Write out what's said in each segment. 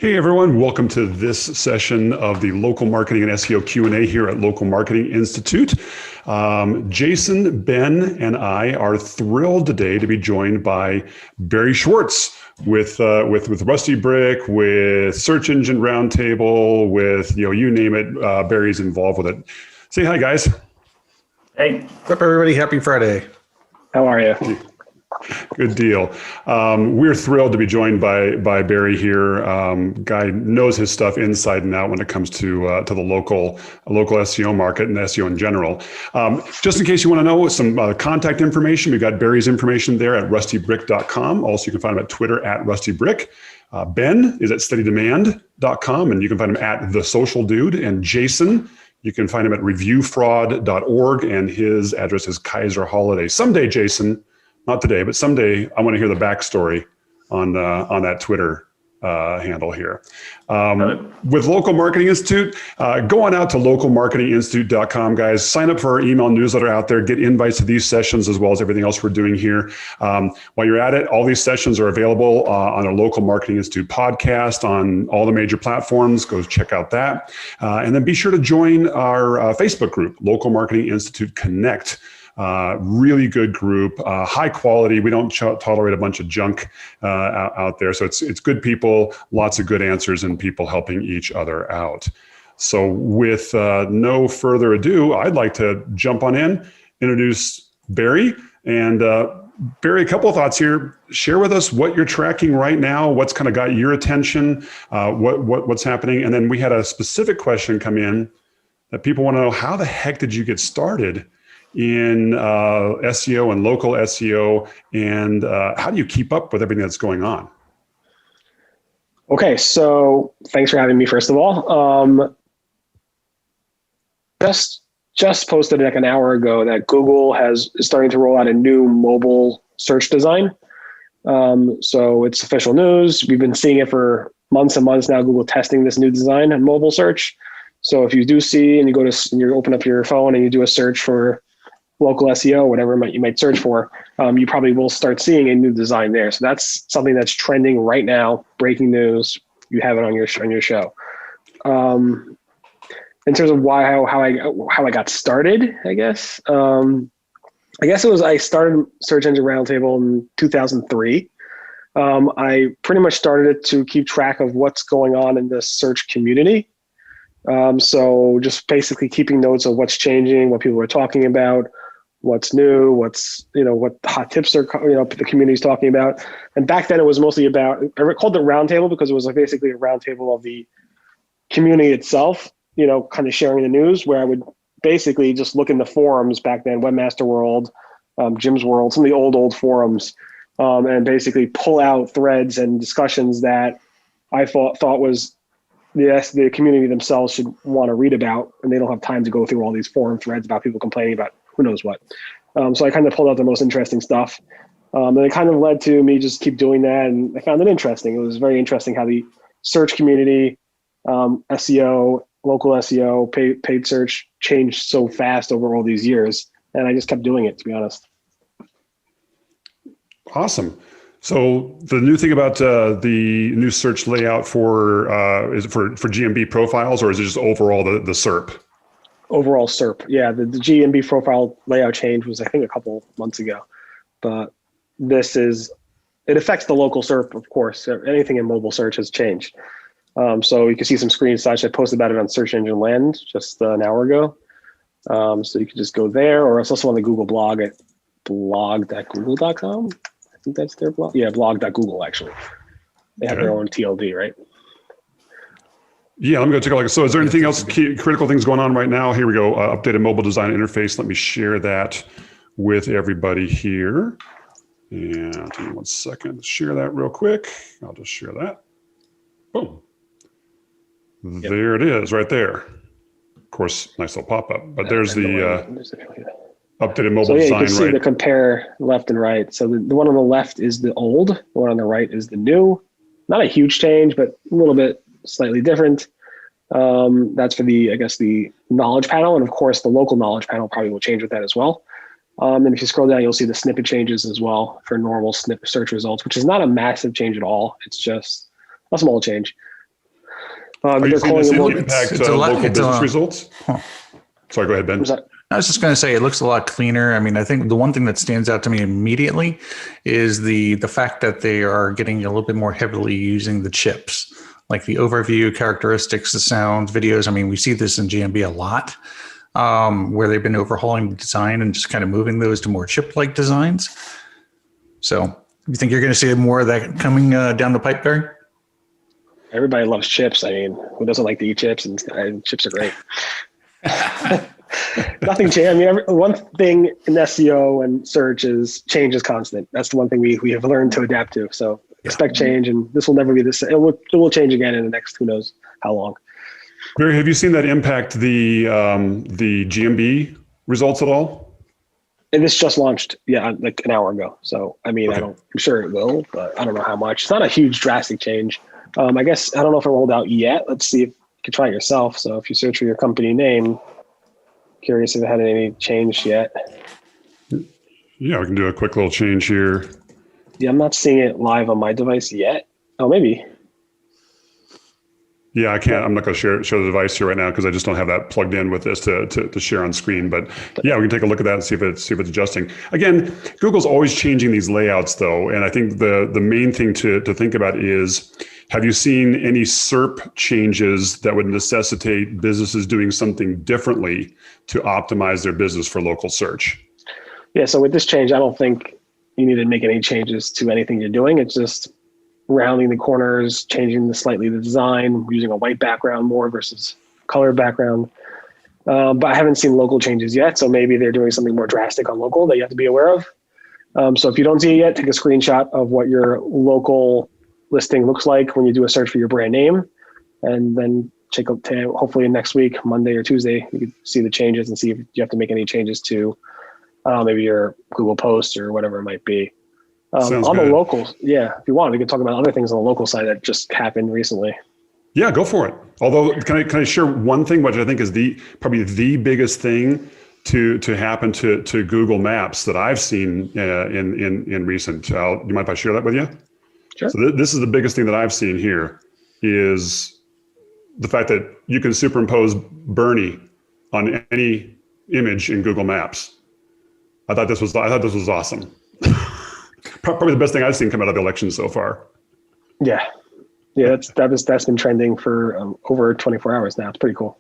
Hey everyone, welcome to this session of the Local Marketing and SEO Q&A here at Local Marketing Institute. Jason, Ben, and I are thrilled today to be joined by Barry Schwartz with Rusty Brick, with Search Engine Roundtable, with you name it. Barry's involved with it. Say hi, guys. Hey. What's up, everybody? Happy Friday. How are you? Good deal. We're thrilled to be joined by Barry here. Guy knows his stuff inside and out when it comes to the local SEO market and SEO in general. Just in case you want to know some contact information, we've got Barry's information there at rustybrick.com. Also, you can find him at Twitter at rustybrick. Ben is at steadydemand.com, and you can find him at The Social Dude. And Jason, you can find him at reviewfraud.org, and his address is Kaiser Holiday. Someday, Jason, not today, but someday I want to hear the backstory on that Twitter handle here. With Local Marketing Institute, go on out to localmarketinginstitute.com, guys. Sign up for our email newsletter out there. Get invites to these sessions as well as everything else we're doing here. While you're at it, all these sessions are available on our Local Marketing Institute podcast on all the major platforms. Go check out that. And then be sure to join our Facebook group, Local Marketing Institute Connect. Really good group, high quality. We don't tolerate a bunch of junk out there. So it's good people, lots of good answers, and people helping each other out. So with no further ado, I'd like to jump on in, introduce Barry. And Barry, a couple of thoughts here. Share with us what you're tracking right now, what's kind of got your attention, what's happening. And then we had a specific question come in that people want to know, how the heck did you get started in SEO and local SEO, and how do you keep up with everything that's going on? Okay, so thanks for having me, first of all. Just posted like an hour ago that Google is starting to roll out a new mobile search design. So it's official news. We've been seeing it for months and months now, Google testing this new design in mobile search. So if you do see, and you open up your phone and you do a search for local SEO, whatever you might search for, you probably will start seeing a new design there. So that's something that's trending right now. Breaking news. You have it on your show. In terms of how I got started, I guess I started Search Engine Roundtable in 2003. I pretty much started it to keep track of what's going on in the search community. So just basically keeping notes of what's changing, what people are talking about, what's new, what hot tips are, the community's talking about. And back then it was mostly about, I called it Roundtable because it was basically a roundtable of the community itself, kind of sharing the news, where I would basically just look in the forums back then, Webmaster World, Jim's World, some of the old forums, and basically pull out threads and discussions that I thought was the community themselves should want to read about, and they don't have time to go through all these forum threads about people complaining about who knows what. So I kind of pulled out the most interesting stuff. And it kind of led to me just keep doing that. And I found it interesting. It was very interesting how the search community, SEO, local SEO, paid search changed so fast over all these years. And I just kept doing it, to be honest. Awesome. So the new thing about the new search layout is it for GMB profiles, or is it just overall the SERP? Overall SERP. Yeah, the GMB profile layout change was, I think, a couple months ago. But it affects the local SERP, of course. Anything in mobile search has changed. So you can see some screenshots. I posted about it on Search Engine Land just an hour ago. So you can just go there, or it's also on the Google blog at blog.google.com. I think that's their blog. Yeah, blog.google, actually. They have their own TLD, right? Yeah, I'm going to take a look. So is there anything else, critical things going on right now? Here we go. Updated mobile design interface. Let me share that with everybody here. And give me 1 second. Share that real quick. I'll just share that. Boom. Yep. There it is right there. Of course, nice little pop-up. But there's the updated mobile design. You can see the compare left and right. So the one on the left is the old. The one on the right is the new. Not a huge change, but a little bit slightly different. That's for the knowledge panel. And of course, the local knowledge panel probably will change with that as well. And if you scroll down, you'll see the snippet changes as well for normal snippet search results, which is not a massive change at all. It's just a small change. Are you They're seeing calling this it more. impact it's a lot- local it's a- business results? Sorry, go ahead, Ben. Was that- I was just going to say it looks a lot cleaner. I mean, I think the one thing that stands out to me immediately is the fact that they are getting a little bit more heavily using the chips, like the overview, characteristics, the sounds, videos. I mean, we see this in GMB a lot, where they've been overhauling the design and just kind of moving those to more chip-like designs. So, you think you're going to see more of that coming down the pipe, Barry? Everybody loves chips. I mean, who doesn't like to eat chips? And chips are great. Nothing changed. I mean, one thing in SEO and search is change is constant. That's the one thing we have learned to adapt to. So expect change, and this will never be the same. It will change again in the next who knows how long. Barry, have you seen that impact the GMB results at all? And this just launched, like an hour ago. So I mean, Okay. I'm sure it will, but I don't know how much. It's not a huge drastic change. I guess I don't know if it rolled out yet. Let's see if you can try it yourself. So if you search for your company name, curious if it had any change yet. Yeah, we can do a quick little change here. Yeah, I'm not seeing it live on my device yet. Oh, maybe. Yeah, I can't. I'm not going to show the device here right now because I just don't have that plugged in with this to share on screen. But yeah, we can take a look at that and see if it's adjusting. Again, Google's always changing these layouts though, and I think the main thing to think about is, have you seen any SERP changes that would necessitate businesses doing something differently to optimize their business for local search? Yeah, so with this change, I don't think you need to make any changes to anything you're doing. It's just rounding the corners, changing slightly the design, using a white background more versus color background. But I haven't seen local changes yet, so maybe they're doing something more drastic on local that you have to be aware of. So if you don't see it yet, take a screenshot of what your local listing looks like when you do a search for your brand name, and then check out hopefully next week, Monday or Tuesday, you can see the changes and see if you have to make any changes to maybe your Google post or whatever it might be. On the locals, yeah, if you want, we can talk about other things on the local side that just happened recently. Yeah, go for it. Although, can I share one thing, which I think is probably the biggest thing to happen to Google Maps that I've seen in recent. Do you mind if I share that with you? Sure. So this is the biggest thing that I've seen here is the fact that you can superimpose Bernie on any image in Google Maps. I thought this was awesome. Probably the best thing I've seen come out of the election so far. Yeah, that's been trending for over 24 hours now. It's pretty cool.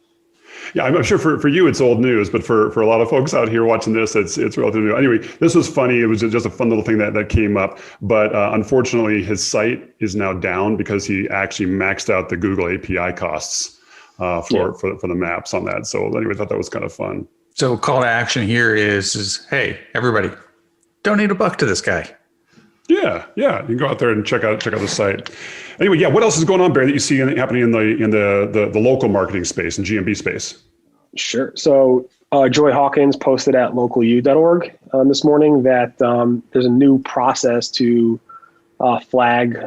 Yeah, I'm sure for you it's old news, but for a lot of folks out here watching this, it's relatively new. Anyway, this was funny. It was just a fun little thing that came up. But unfortunately, his site is now down because he actually maxed out the Google API costs for the maps on that. So anyway, I thought that was kind of fun. So call to action here is hey, everybody, donate $1 to this guy. Yeah. You can go out there and check out the site. Anyway, yeah. What else is going on, Barry, that you see happening in the local marketing space and GMB space? Sure. So Joy Hawkins posted at localu.org this morning that there's a new process to flag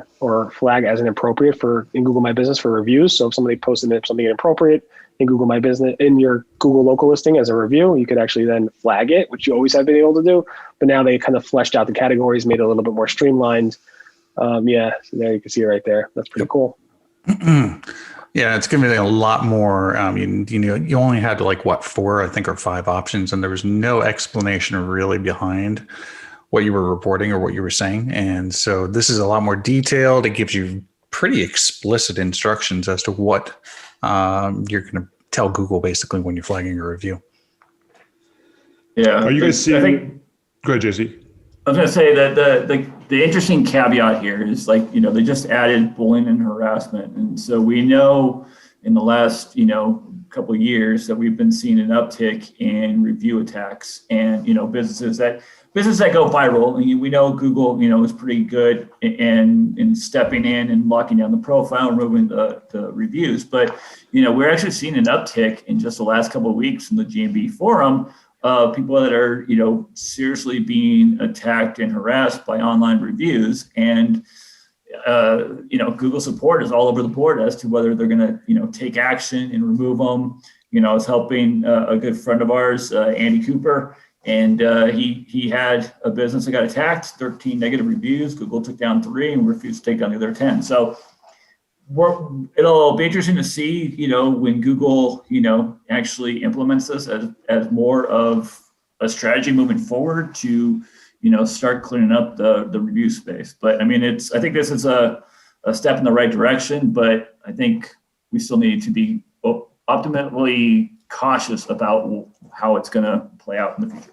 as inappropriate in Google My Business for reviews. So if somebody posted something inappropriate in Google My Business in your Google local listing as a review, you could actually then flag it, which you always have been able to do. But now they kind of fleshed out the categories, made it a little bit more streamlined. So there you can see it right there. That's pretty cool. Yeah, it's giving me a lot more. You only had 4, I think, or 5 options, and there was no explanation really behind what you were reporting or what you were saying. And so this is a lot more detailed. It gives you pretty explicit instructions as to what you're going to tell Google basically when you're flagging a review. Yeah. Are you guys seeing? Go ahead, JC. I was going to say that the interesting caveat here is they just added bullying and harassment. And so we know in the last, couple of years that we've been seeing an uptick in review attacks and, businesses that go viral. And we know Google, is pretty good in stepping in and locking down the profile and removing the reviews. But, we're actually seeing an uptick in just the last couple of weeks in the GMB forum. People that are, seriously being attacked and harassed by online reviews. And, Google support is all over the board as to whether they're going to, take action and remove them. I was helping a good friend of ours, Andy Cooper, and he had a business that got attacked, 13 negative reviews. Google took down 3 and refused to take down the other 10. So it'll be interesting to see, when Google, actually implements this as more of a strategy moving forward to, start cleaning up the review space. But I mean, I think this is a step in the right direction, but I think we still need to be optimally cautious about how it's going to play out in the future.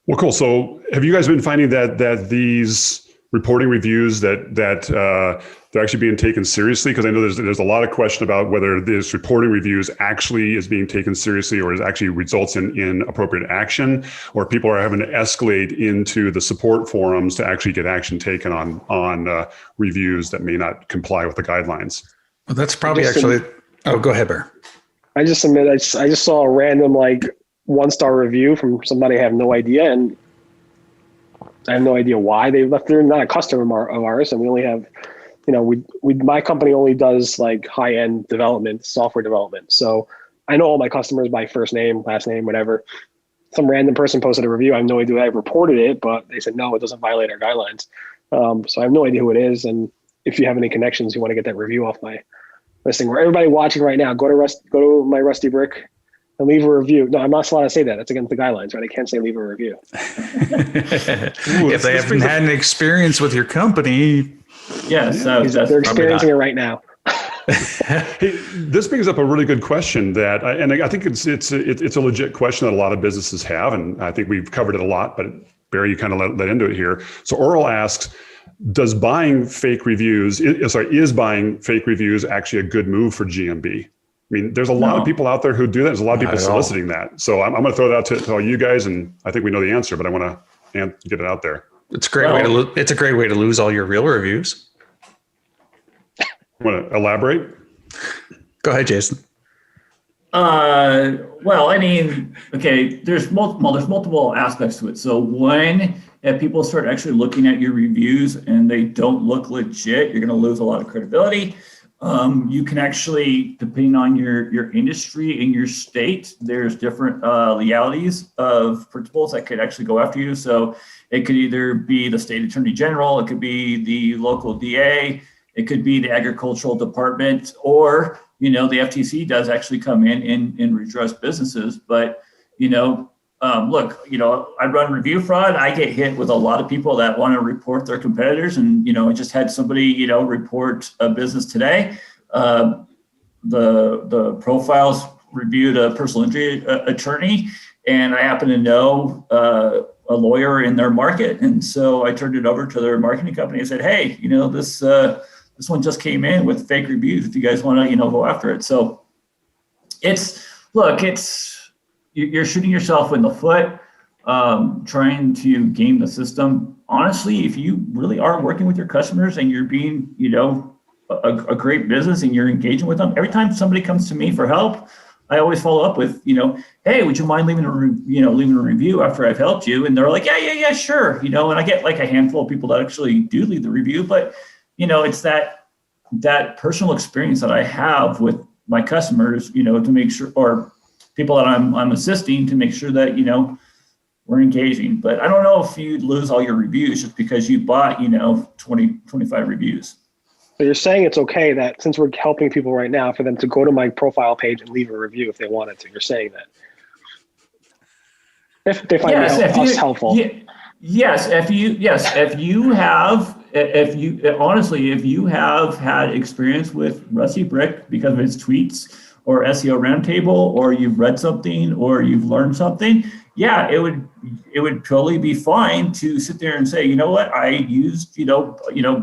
Well, cool. So have you guys been finding that these reporting reviews that they're actually being taken seriously? Because I know there's a lot of question about whether this reporting reviews actually is being taken seriously or is actually results in appropriate action, or people are having to escalate into the support forums to actually get action taken on reviews that may not comply with the guidelines. Well, that's probably actually. Oh, go ahead, Bear. I just saw a random 1-star review from somebody I have no idea, and I have no idea why they left. They're not a customer of ours, and we only have, my company only does high-end development, software development. So I know all my customers by first name, last name, whatever. Some random person posted a review. I have no idea. I reported it, but they said no, it doesn't violate our guidelines. So I have no idea who it is, and if you have any connections, you want to get that review off my listing. Where everybody watching right now, go to my Rusty Brick and leave a review. No, I'm not allowed to say that. That's against the guidelines, right? I can't say leave a review. If they haven't had an experience with your company. Yes, they're experiencing it right now. Hey, this brings up a really good question and I think it's a legit question that a lot of businesses have, and I think we've covered it a lot, but Barry, you kind of led into it here. So Oral asks, is buying fake reviews actually a good move for GMB? I mean, there's a lot of people out there who do that. There's a lot of people soliciting that. So I'm going to throw that out to all you guys, and I think we know the answer, but I want to get it out there. It's a great way to lose all your real reviews. Want to elaborate? Go ahead, Jason. Well, I mean, okay, there's multiple aspects to it. So if people start actually looking at your reviews and they don't look legit, you're going to lose a lot of credibility. You can actually, depending on your industry and your state, there's different legalities of principles that could actually go after you. So it could either be the state attorney general, it could be the local DA, it could be the agricultural department, or, the FTC does actually come in and redress businesses. But, look, I run review fraud. I get hit with a lot of people that want to report their competitors. And, I just had somebody, report a business today. The profiles reviewed a personal injury attorney, and I happen to know a lawyer in their market. And so I turned it over to their marketing company and said, hey, this one just came in with fake reviews. If you guys want to, go after it. So you're shooting yourself in the foot, trying to game the system. Honestly, if you really are working with your customers and you're being, a great business and you're engaging with them, every time somebody comes to me for help, I always follow up with, hey, would you mind leaving a review after I've helped you? And they're like, yeah, sure. And I get a handful of people that actually do leave the review, but it's that personal experience that I have with my customers, to make sure, or people that I'm assisting, to make sure that, we're engaging. But I don't know if you'd lose all your reviews just because you bought, 20, 25 reviews. So you're saying it's okay that since we're helping people right now, for them to go to my profile page and leave a review if they wanted to. You're saying that if they find us helpful. Yes, if you have had experience with Rusty Brick because of his tweets or SEO Roundtable, or you've read something or you've learned something, yeah, it would totally be fine to sit there and say, you know what, I used,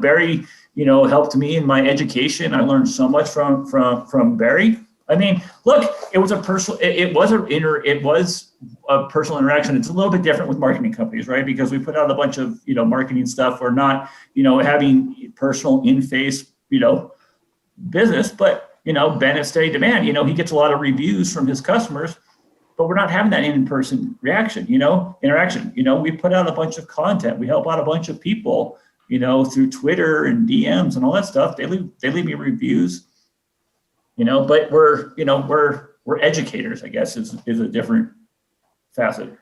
Barry, helped me in my education. I learned so much from Barry. I mean, look, it was a personal interaction. It's a little bit different with marketing companies, right? Because we put out a bunch of, marketing stuff. We're not, having personal in-face, business, but, Ben at Steady Demand, he gets a lot of reviews from his customers, but we're not having that in-person interaction. We put out a bunch of content. We help out a bunch of people, through Twitter and DMs and all that stuff. They leave me reviews, but we're educators, I guess, is a different facet.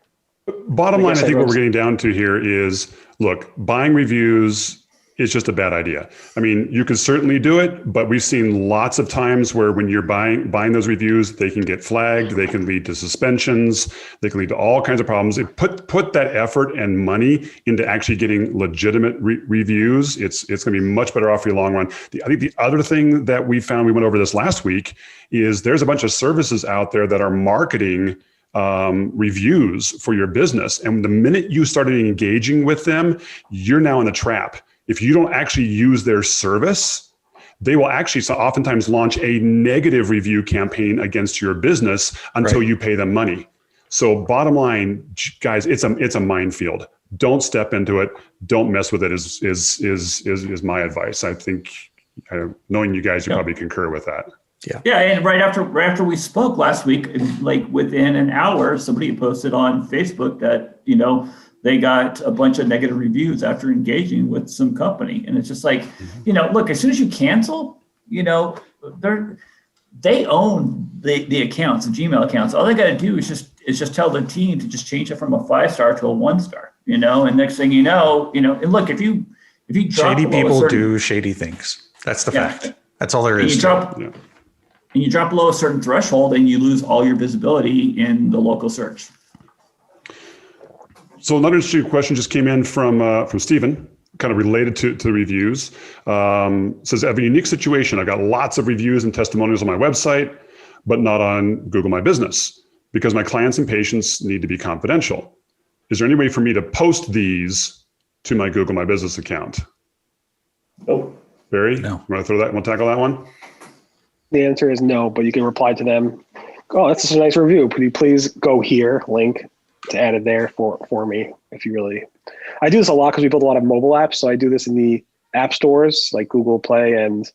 Bottom line, I think what we're getting down to here is, look, buying reviews it's just a bad idea. I mean, you can certainly do it, but we've seen lots of times where when you're buying those reviews, they can get flagged, they can lead to suspensions, they can lead to all kinds of problems. Put that effort and money into actually getting legitimate reviews. It's going to be much better off for your long run. I think the other thing that we found, we went over this last week, is there's a bunch of services out there that are marketing reviews for your business. And the minute you started engaging with them, you're now in a trap. If you don't actually use their service, they will actually oftentimes launch a negative review campaign against your business until you pay them money. So bottom line, guys, it's a minefield. Don't step into it. Don't mess with it is my advice. I think knowing you guys, you probably concur with that. Yeah, and right after we spoke last week, like within an hour, somebody posted on Facebook that, they got a bunch of negative reviews after engaging with some company. And it's just like, look, as soon as you cancel, they own the accounts, the Gmail accounts. All they got to do is just tell the team to just change it from a 5-star to a 1-star, and next thing you know, and look, if you drop shady people do shady things. That's the fact. That's all there is. And you drop below a certain threshold and you lose all your visibility in the local search. So another interesting question just came in from Stephen, kind of related to the reviews. Says, I have a unique situation. I've got lots of reviews and testimonials on my website, but not on Google My Business because my clients and patients need to be confidential. Is there any way for me to post these to my Google My Business account? Oh, Barry, no. Want to tackle that one? The answer is no, but you can reply to them. Oh, that's just a nice review. Could you please go here, link to add it there for me if you really. I do this a lot because we build a lot of mobile apps. So I do this in the app stores like Google Play and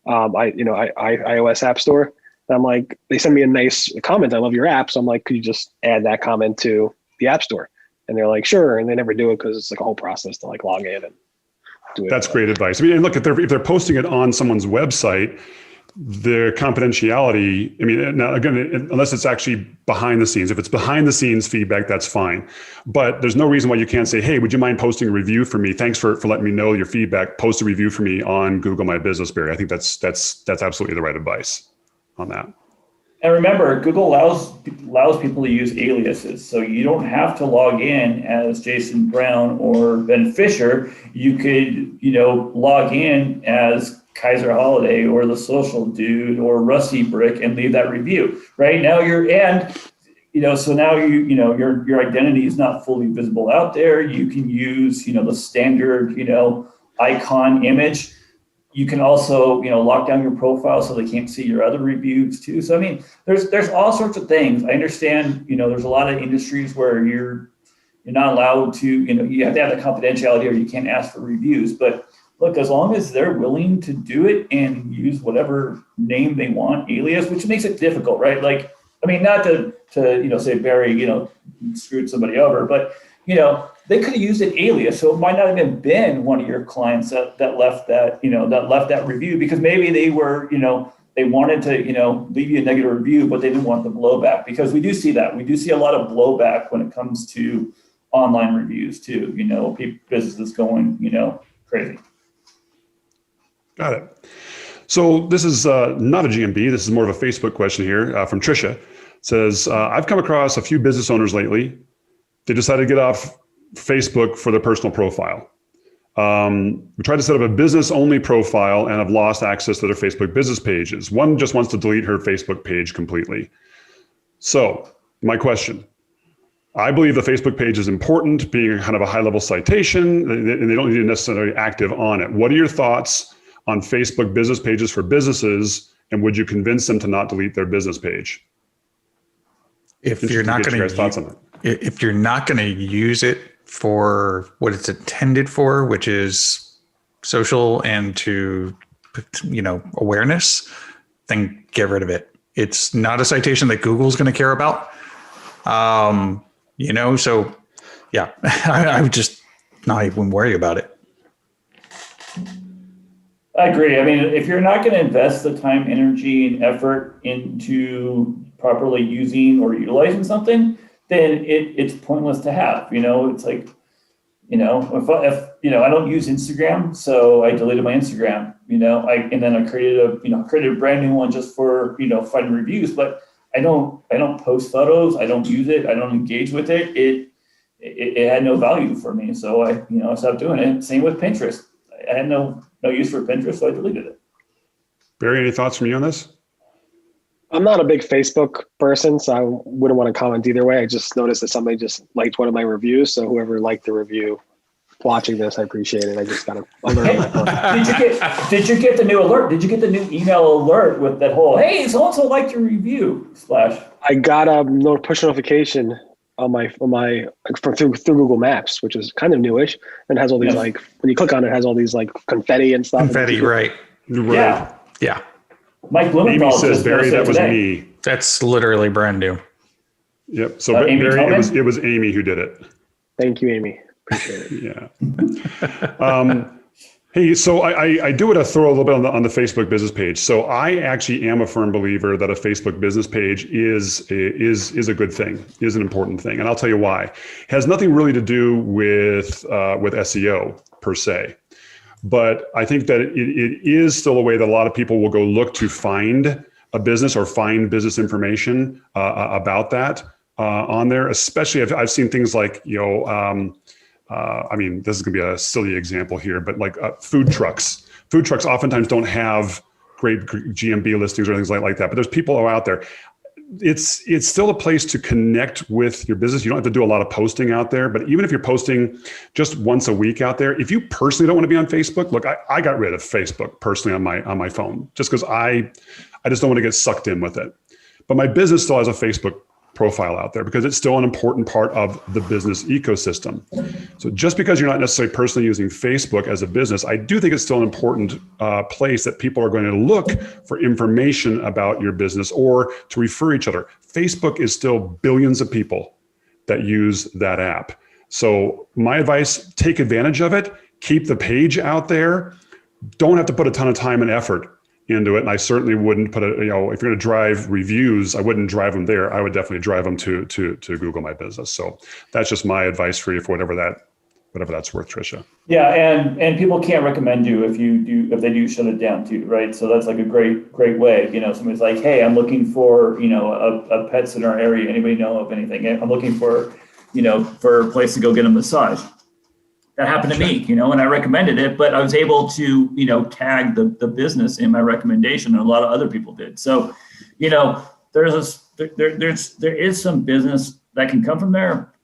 iOS App Store. And I'm like, they send me a nice comment. I love your app. So I'm like, could you just add that comment to the App Store? And they're like, sure. And they never do it because it's like a whole process to like log in and do it. That's great advice. I mean, look, if they're posting it on someone's website, their confidentiality, I mean, now again, unless it's actually behind the scenes. If it's behind the scenes feedback, that's fine. But there's no reason why you can't say, hey, would you mind posting a review for me? Thanks for letting me know your feedback. Post a review for me on Google My Business, Barry. I think that's absolutely the right advice on that. And remember, Google allows people to use aliases. So you don't have to log in as Jason Brown or Ben Fisher. You could, log in as Kaiser Holiday or the Social Dude or Rusty Brick and leave that review. Right now your identity is not fully visible out there. You can use, the standard, icon image. You can also, lock down your profile so they can't see your other reviews too. So, I mean, there's all sorts of things. I understand, there's a lot of industries where you're not allowed to, you have to have the confidentiality or you can't ask for reviews, but look, as long as they're willing to do it and use whatever name they want, alias, which makes it difficult, right? Like, I mean, not to say Barry, screwed somebody over, but, they could have used an alias. So it might not have even been one of your clients that left that review because maybe they were, they wanted to, leave you a negative review, but they didn't want the blowback because we do see that. We do see a lot of blowback when it comes to online reviews too, businesses going, crazy. Got it. So this is not a GMB. This is more of a Facebook question here from Trisha. It says, I've come across a few business owners lately. They decided to get off Facebook for their personal profile. We tried to set up a business-only profile and have lost access to their Facebook business pages. One just wants to delete her Facebook page completely. So my question, I believe the Facebook page is important, being kind of a high-level citation, and they don't need to necessarily be active on it. What are your thoughts on Facebook business pages for businesses, and would you convince them to not delete their business page? If you're not going to use it for what it's intended for, which is social and to, awareness, then get rid of it. It's not a citation that Google's going to care about. So yeah, I would just not even worry about it. I agree. I mean, if you're not going to invest the time, energy, and effort into properly using or utilizing something, then it's pointless to have. It's like, if I don't use Instagram, so I deleted my Instagram, and then I created a brand new one just for, finding reviews, but I don't post photos. I don't use it. I don't engage with it. It had no value for me. So I stopped doing it. Same with Pinterest. I had no use for Pinterest, so I deleted it. Barry, any thoughts from you on this? I'm not a big Facebook person, so I wouldn't want to comment either way. I just noticed that somebody just liked one of my reviews. So whoever liked the review watching this, I appreciate it. I just got to alert my phone. Did you get the new alert? Did you get the new email alert with that whole, hey, so-and-so liked your review splash? I got a push notification on my through Google Maps, which is kind of newish, and has all these when you click on it, has all these confetti and stuff. Confetti, right? Yeah. Mike Blumenthal Amy says, Barry, that was me. That's literally brand new. Yep. So Barry, it was Amy who did it. Thank you, Amy. Appreciate it. Yeah. Hey, so I do want to throw a little bit on the Facebook business page. So I actually am a firm believer that a Facebook business page is a good thing, is an important thing, and I'll tell you why. It has nothing really to do with SEO per se, but I think that it is still a way that a lot of people will go look to find a business or find business information about that on there. Especially I've seen things like this is going to be a silly example here, but food trucks. Food trucks oftentimes don't have great GMB listings or things like that, but there's people out there. It's still a place to connect with your business. You don't have to do a lot of posting out there, but even if you're posting just once a week out there, if you personally don't want to be on Facebook, look, I got rid of Facebook personally on my phone just because I just don't want to get sucked in with it. But my business still has a Facebook profile out there because it's still an important part of the business ecosystem. So just because you're not necessarily personally using Facebook as a business, I do think it's still an important place that people are going to look for information about your business or to refer each other. Facebook is still billions of people that use that app. So my advice, take advantage of it, keep the page out there. Don't have to put a ton of time and effort into it. And I certainly wouldn't put if you're going to drive reviews, I wouldn't drive them there. I would definitely drive them to Google My Business. So that's just my advice for you for whatever that's worth, Tricia. Yeah. And people can't recommend you if they do shut it down too, right? So that's like a great way. Somebody's like, hey, I'm looking for, a pet center area. Anybody know of anything? I'm looking for a place to go get a massage. That happened to me, and I recommended it, but I was able to, tag the business in my recommendation, and a lot of other people did. So, there is some business that can come from there.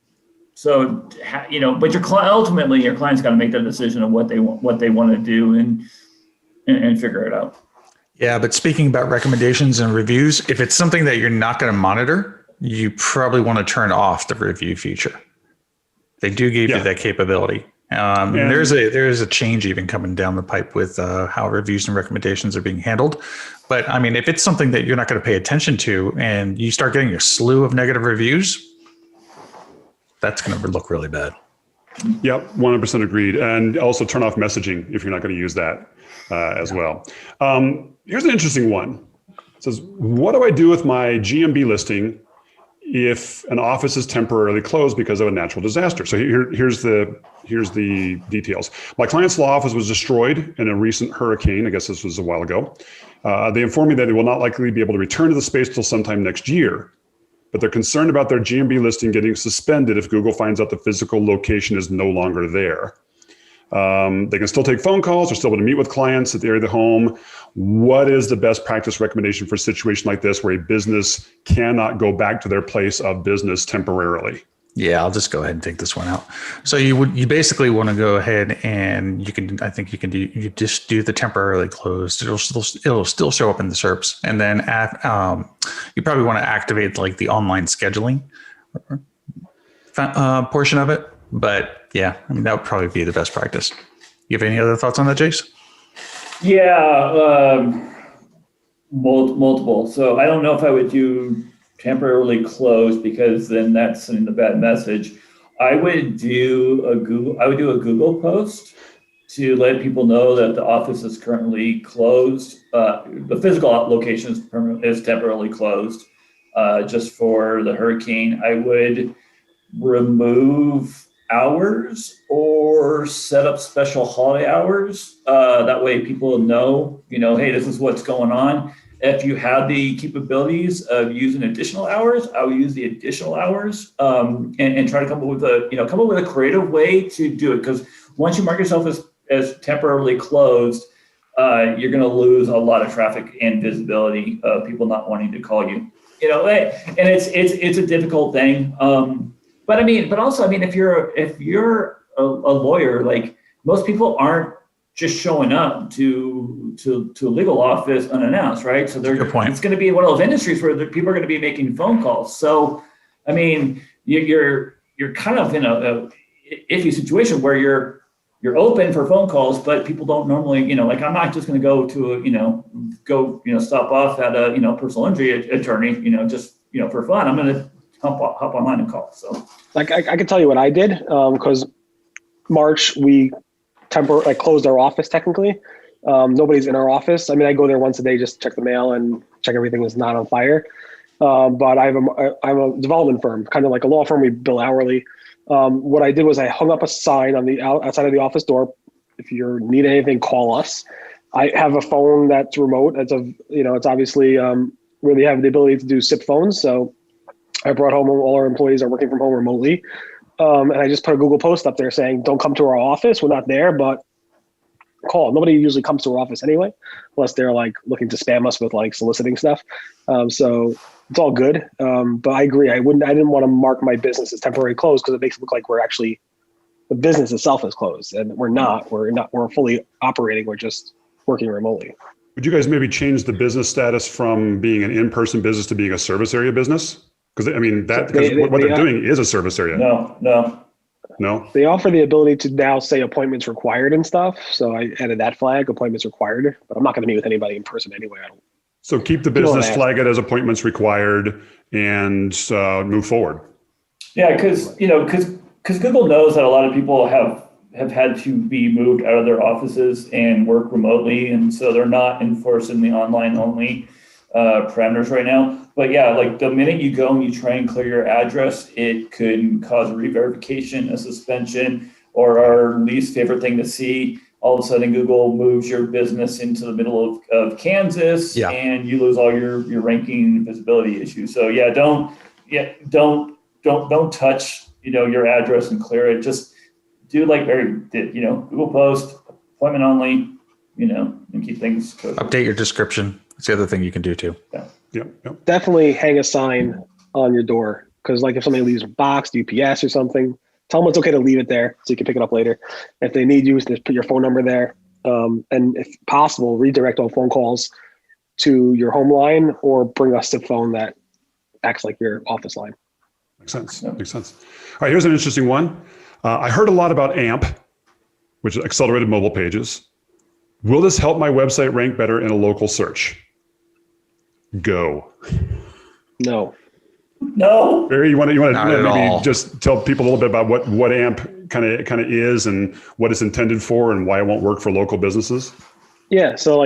So, but ultimately your client's got to make that decision of what they want to do and figure it out. Yeah, but speaking about recommendations and reviews, if it's something that you're not going to monitor, you probably want to turn off the review feature. They do give you that capability. And there is a change even coming down the pipe with how reviews and recommendations are being handled. But I mean, if it's something that you're not going to pay attention to and you start getting a slew of negative reviews, that's going to look really bad. Yep, 100% agreed. And also turn off messaging if you're not going to use that as well. Here's an interesting one. It says, what do I do with my GMB listing if an office is temporarily closed because of a natural disaster? So here's the details. My client's law office was destroyed in a recent hurricane. I guess this was a while ago. They informed me that it will not likely be able to return to the space till sometime next year, but they're concerned about their GMB listing getting suspended if Google finds out the physical location is no longer there. They can still take phone calls. They're still able to meet with clients at the area of the home. What is the best practice recommendation for a situation like this where a business cannot go back to their place of business temporarily? Yeah, I'll just go ahead and take this one out. So you basically want to go ahead and you just do the temporarily closed. It'll still show up in the SERPs, and then you probably want to activate like the online scheduling portion of it. But yeah, I mean, that would probably be the best practice. You have any other thoughts on that, Jace? Yeah, multiple. So I don't know if I would do temporarily closed because then that's sending the bad message. I would do a Google post to let people know that the office is currently closed. The physical location is temporarily closed just for the hurricane. I would remove hours or set up special holiday hours. That way people know, hey, this is what's going on. If you have the capabilities of using additional hours, I will use the additional hours and try to come up with a creative way to do it. Because once you mark yourself as temporarily closed, you're going to lose a lot of traffic and visibility of people not wanting to call you. And it's a difficult thing. But also, if you're a lawyer, like most people aren't just showing up to a legal office unannounced, right? So it's going to be one of those industries where people are going to be making phone calls. So, you're kind of in a iffy situation where you're open for phone calls, but people don't normally, I'm not just going to go to stop off at a personal injury attorney, just for fun. I'm going to hop online and call. So, I can tell you what I did because March we closed our office technically. Nobody's in our office. I go there once a day just to check the mail and check everything was not on fire. But I'm a development firm, kind of like a law firm. We bill hourly. What I did was I hung up a sign on the outside of the office door. If you need anything, call us. I have a phone that's remote. It's obviously where they have the ability to do SIP phones. So I brought home all our employees are working from home remotely. And I just put a Google post up there saying, don't come to our office. We're not there, but call. Nobody usually comes to our office anyway, unless they're looking to spam us with soliciting stuff. So it's all good. But I agree. I didn't want to mark my business as temporarily closed because it makes it look like the business itself is closed, and we're not. We're fully operating. We're just working remotely. Would you guys maybe change the business status from being an in-person business to being a service area business? Because what they're doing is a service area. No. They offer the ability to now say appointments required and stuff. So I added that flag, appointments required. But I'm not going to meet with anybody in person anyway. So keep the business flag it as appointments required and move forward. Yeah, because Google knows that a lot of people have had to be moved out of their offices and work remotely, and so they're not enforcing the online only parameters right now. But yeah, the minute you go and you try and clear your address, it could cause a re-verification, a suspension, or our least favorite thing to see. All of a sudden, Google moves your business into the middle of Kansas, and you lose all your ranking and visibility issues. So yeah, don't touch your address and clear it. Just do like Barry did. Google post, appointment only, and keep things close. Update your description. That's the other thing you can do too. Yeah. Definitely hang a sign on your door because if somebody leaves a box, UPS or something, tell them it's okay to leave it there so you can pick it up later. If they need you, just put your phone number there. And if possible, redirect all phone calls to your home line or bring a SIP phone that acts like your office line. Makes sense. All right, here's an interesting one. I heard a lot about AMP, which is accelerated mobile pages. Will this help my website rank better in a local search? Go. No. Barry, you want to maybe all. Just tell people a little bit about what AMP kind of is and what it's intended for and why it won't work for local businesses? Yeah, so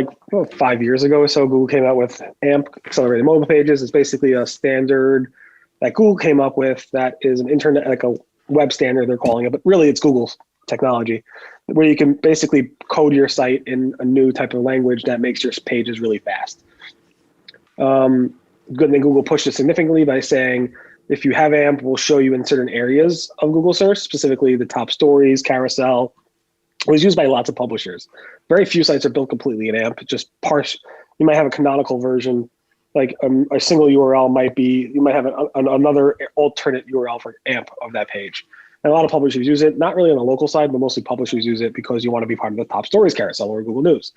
5 years ago or so, Google came out with AMP, accelerated mobile pages. It's basically a standard that Google came up with that is an internet, a web standard they're calling it, but really it's Google's technology, where you can basically code your site in a new type of language that makes your pages really fast. Good thing Google pushed it significantly by saying, if you have AMP, we'll show you in certain areas of Google search, specifically the top stories, carousel. It was used by lots of publishers. Very few sites are built completely in AMP, just you might have a canonical version, a single URL you might have another alternate URL for AMP of that page. And a lot of publishers use it, not really on the local side, but mostly publishers use it because you want to be part of the top stories carousel or Google News.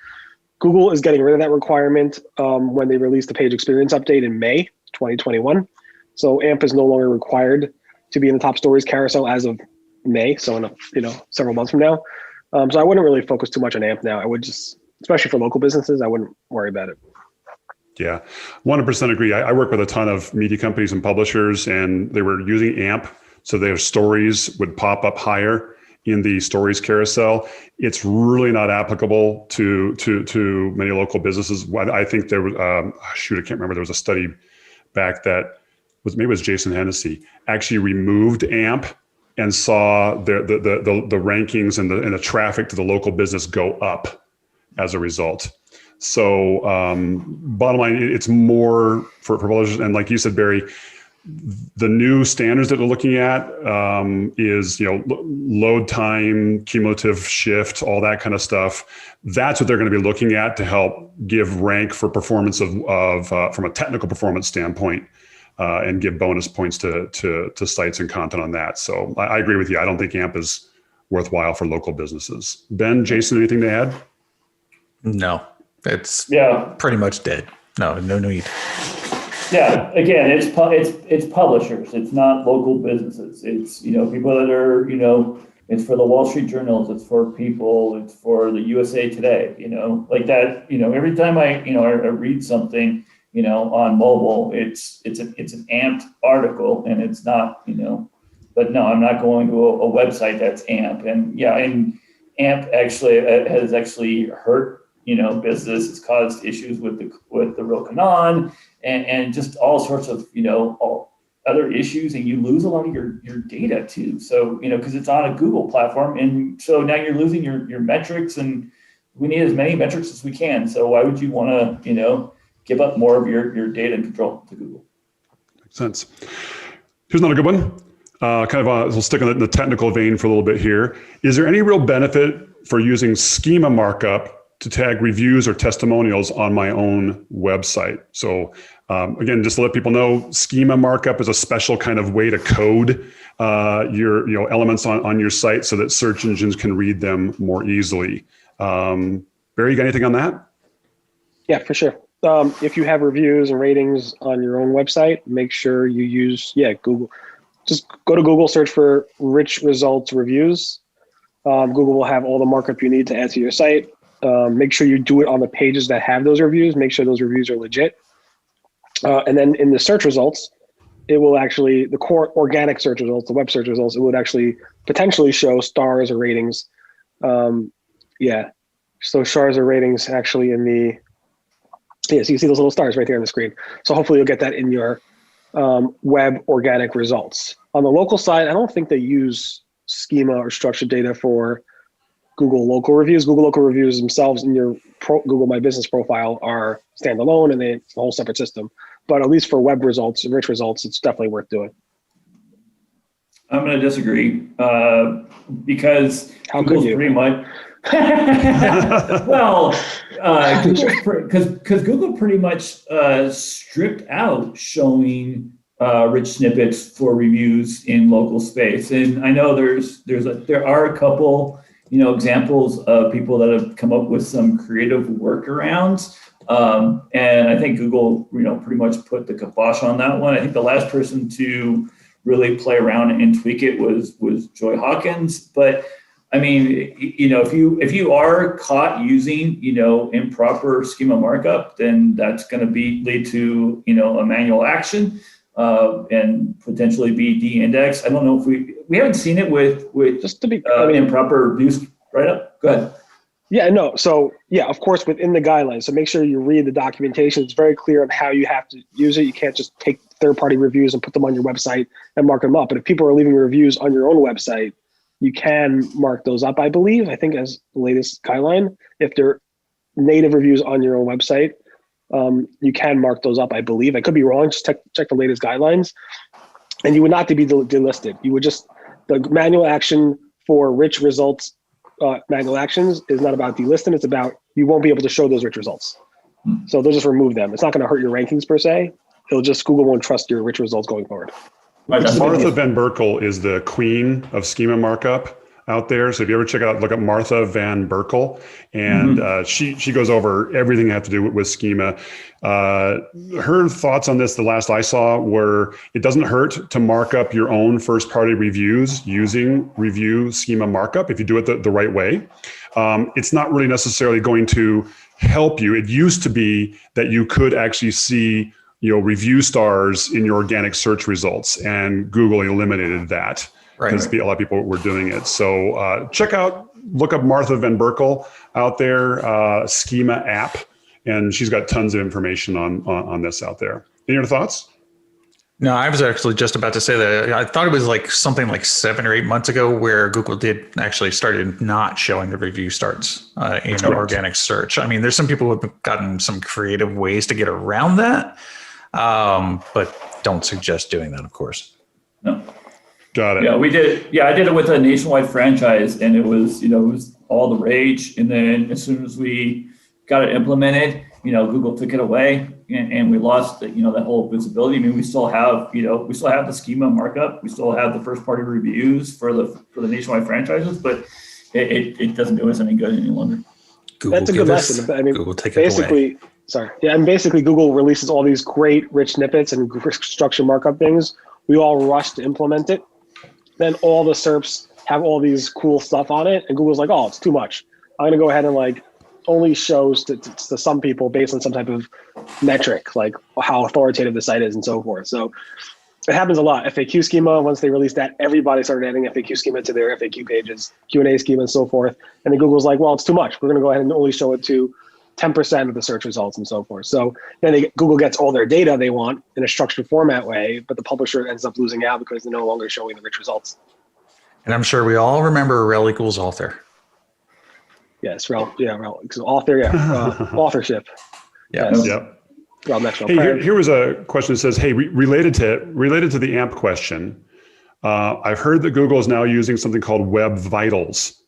Google is getting rid of that requirement when they released the page experience update in May 2021. So AMP is no longer required to be in the top stories carousel as of May, so in several months from now. So I wouldn't really focus too much on AMP now. I would just, especially for local businesses, I wouldn't worry about it. Yeah, 100% agree. I work with a ton of media companies and publishers, and they were using AMP, so their stories would pop up higher in the stories carousel. It's really not applicable to many local businesses. I think there was, I can't remember. There was a study back that maybe it was Jason Hennessy, actually removed AMP and saw the rankings and the traffic to the local business go up as a result. So bottom line, it's more for publishers. And like you said, Barry, the new standards that they're looking at is, load time, cumulative shift, all that kind of stuff. That's what they're going to be looking at to help give rank for performance of from a technical performance standpoint, and give bonus points to sites and content on that. So I agree with you. I don't think AMP is worthwhile for local businesses. Ben, Jason, anything to add? No, it's pretty much dead. No need. Yeah, again, it's publishers. It's not local businesses. It's, people that are, it's for the Wall Street Journals. It's for people. It's for the USA Today, like that, every time I read something, on mobile, it's an AMP article, and it's not, but no, I'm not going to a website that's AMP. And AMP actually has actually hurt, business. It's caused issues with the real canon and just all sorts of, all other issues, and you lose a lot of your data too. So, because it's on a Google platform, and so now you're losing your metrics, and we need as many metrics as we can. So why would you want to, give up more of your data and control to Google? Makes sense. Here's another good one. We'll stick in the technical vein for a little bit here. Is there any real benefit for using schema markup to tag reviews or testimonials on my own website? So again, just to let people know, schema markup is a special kind of way to code your elements on your site so that search engines can read them more easily. Barry, you got anything on that? Yeah, for sure. If you have reviews and ratings on your own website, make sure you use Google. Just go to Google, search for rich results reviews. Google will have all the markup you need to add to your site. Make sure you do it on the pages that have those reviews. Make sure those reviews are legit. And then in the search results, it will actually, the core organic search results, the web search results, it would actually potentially show stars or ratings. So stars or ratings actually in the, so you see those little stars right there on the screen. So hopefully you'll get that in your web organic results. On the local side, I don't think they use schema or structured data for Google local reviews. Google local reviews themselves in your Google My Business profile are standalone, and it's a whole separate system. But at least for web results, rich results, it's definitely worth doing. I'm going to disagree because How Google's could you? Pretty much. Well, because Google pretty much stripped out showing rich snippets for reviews in local space, and I know there are a couple examples of people that have come up with some creative workarounds, and I think Google pretty much put the kibosh on that one. I think the last person to really play around and tweak it was Joy Hawkins, but I mean, if you are caught using, improper schema markup, then that's going to lead to, a manual action and potentially be de-indexed. I don't know if we haven't seen it with just to be improper news write-up. Go ahead. Yeah, no. So of course, within the guidelines. So make sure you read the documentation. It's very clear on how you have to use it. You can't just take third-party reviews and put them on your website and mark them up. But if people are leaving reviews on your own website, you can mark those up, I believe, I think as the latest guideline. If they're native reviews on your own website, you can mark those up, I believe. I could be wrong, just check the latest guidelines. And you would not to be delisted. You would just, the manual action for rich results, manual actions is not about delisting, it's about, you won't be able to show those rich results. So they'll just remove them. It's not gonna hurt your rankings per se. It'll just, Google won't trust your rich results going forward. Martha Van Berkel is the queen of schema markup out there. So if you ever look up Martha Van Berkel, and she goes over everything that have to do with schema. Her thoughts on this, the last I saw, were it doesn't hurt to mark up your own first-party reviews using review schema markup if you do it the right way. It's not really necessarily going to help you. It used to be that you could actually see review stars in your organic search results, and Google eliminated that because a lot of people were doing it. So look up Martha Van Berkel out there, schema app, and she's got tons of information on this out there. Any other thoughts? No, I was actually just about to say that. I thought it was like something like 7 or 8 months ago where Google did actually started not showing the review starts in organic search. I mean, there's some people who have gotten some creative ways to get around that, but don't suggest doing that, of course. No. Got it. Yeah, we did. Yeah, I did it with a nationwide franchise, and it was all the rage. And then as soon as we got it implemented, Google took it away, and we lost that whole visibility. I mean, we still have the schema markup, we still have the first party reviews for the nationwide franchises, but it doesn't do us any good any longer. Google, that's a good lesson. I mean, Google take basically, it away. Sorry, yeah, and basically Google releases all these great rich snippets and structure markup things. We all rush to implement it. Then all the SERPs have all these cool stuff on it, and Google's like, oh, it's too much. I'm going to go ahead and only shows to some people based on some type of metric, like how authoritative the site is and so forth. So it happens a lot. FAQ schema, once they released that, everybody started adding FAQ schema to their FAQ pages, Q&A schema and so forth. And then Google's like, well, it's too much. We're going to go ahead and only show it to 10% of the search results and so forth. So then Google gets all their data they want in a structured format way, but the publisher ends up losing out because they're no longer showing the rich results. And I'm sure we all remember rel equals author. Yes, rel. So author, authorship. Yes. Yep. Rel next one. Hey, here was a question that says, hey, related to the AMP question, I've heard that Google is now using something called Web Vitals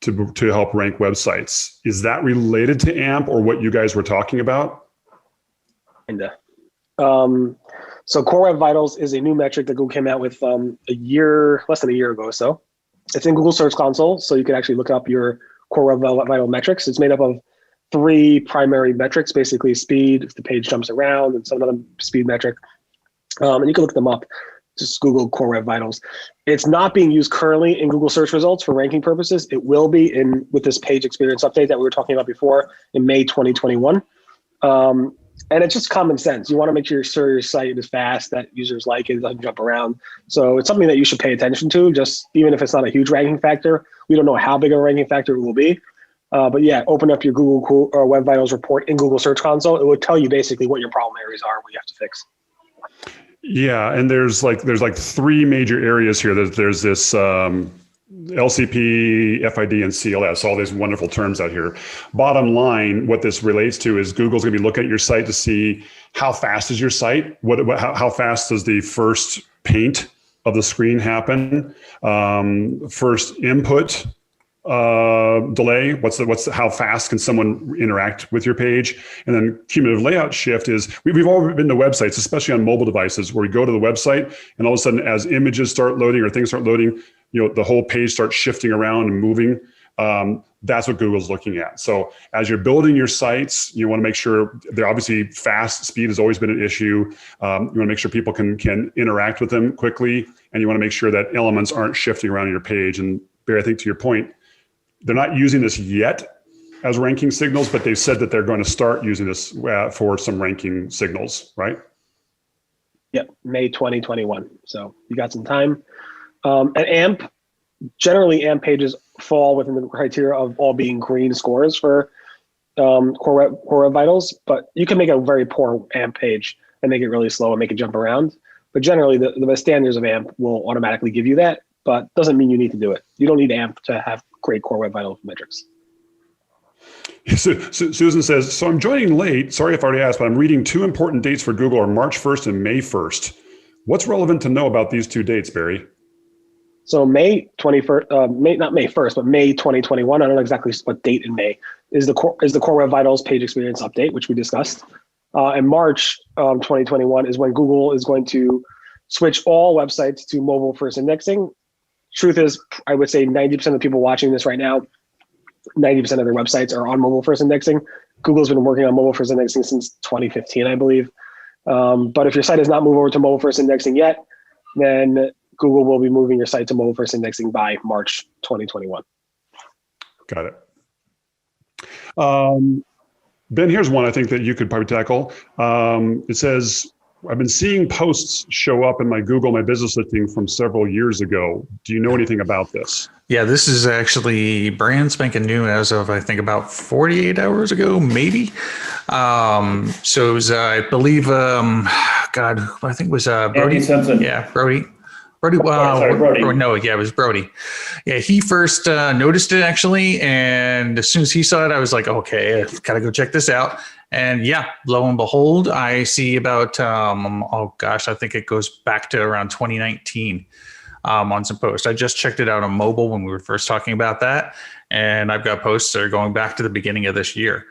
to help rank websites. Is that related to AMP or what you guys were talking about? Kinda. So Core Web Vitals is a new metric that Google came out with less than a year ago or so. It's in Google Search Console, so you can actually look up your Core Web Vital metrics. It's made up of 3 primary metrics, basically speed, if the page jumps around, and some other speed metric. And you can look them up. Just Google Core Web Vitals. It's not being used currently in Google search results for ranking purposes. It will be with this page experience update that we were talking about before in May 2021. And it's just common sense. You want to make sure your site is fast, that users like it, doesn't jump around. So it's something that you should pay attention to, just even if it's not a huge ranking factor. We don't know how big of a ranking factor it will be. But yeah, open up your Google or Web Vitals report in Google Search Console. It will tell you basically what your problem areas are, what you have to fix. Yeah, and there's 3 major areas here. There's this LCP, FID, and CLS, all these wonderful terms out here. Bottom line, what this relates to is Google's going to be looking at your site to see how fast is your site, how fast does the first paint of the screen happen, first input delay, how fast can someone interact with your page, and then cumulative layout shift is we've all been to websites, especially on mobile devices, where we go to the website and all of a sudden as images start loading or things start loading, the whole page starts shifting around and moving. That's what Google's looking at. So as you're building your sites, you want to make sure they're obviously fast. Speed has always been an issue. You want to make sure people can interact with them quickly, and you want to make sure that elements aren't shifting around your page. And Barry, I think to your point, they're not using this yet as ranking signals, but they've said that they're going to start using this for some ranking signals, right? Yep, May 2021. So you got some time. And AMP, generally AMP pages fall within the criteria of all being green scores for Core Web Vitals, but you can make a very poor AMP page and make it really slow and make it jump around. But generally the standards of AMP will automatically give you that, but doesn't mean you need to do it. You don't need AMP to have great Core Web Vital metrics. So Susan says, so I'm joining late. Sorry if I already asked, but I'm reading 2 important dates for Google are March 1st and May 1st. What's relevant to know about these 2 dates, Barry? So May 21st, not May 1st, but May 2021. I don't know exactly what date in May is the Core Web Vitals page experience update, which we discussed. And March 2021 is when Google is going to switch all websites to mobile first indexing. Truth is, I would say 90% of people watching this right now, 90% of their websites are on mobile first indexing. Google's been working on mobile first indexing since 2015, I believe. But if your site has not moved over to mobile first indexing yet, then Google will be moving your site to mobile first indexing by March 2021. Got it. Ben, here's one I think that you could probably tackle. It says, I've been seeing posts show up in my Google My Business listing from several years ago. Do you know anything about this? Yeah, this is actually brand spanking new as of, I think, about 48 hours ago, maybe. So it was, I believe, God, I think it was Brody. Andy Simpson. Yeah, Brody. Brody. Brody. No, yeah, it was Brody. Yeah, he first noticed it actually, and as soon as he saw it, I was like, okay, I've got to go check this out. And yeah, lo and behold, I see about I think it goes back to around 2019 on some posts. I just checked it out on mobile when we were first talking about that, and I've got posts that are going back to the beginning of this year.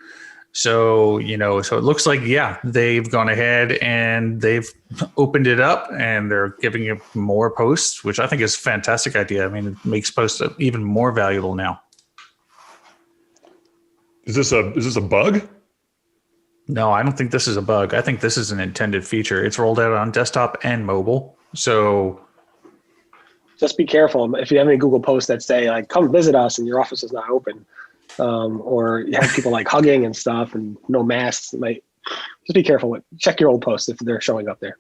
So, so it looks like, yeah, they've gone ahead and they've opened it up and they're giving it more posts, which I think is a fantastic idea. I mean, it makes posts even more valuable now. Is this a bug? No, I don't think this is a bug. I think this is an intended feature. It's rolled out on desktop and mobile. So just be careful if you have any Google posts that say like, come visit us and your office is not open. Or you have people like hugging and stuff and no masks. Just be careful. Check your old posts if they're showing up there.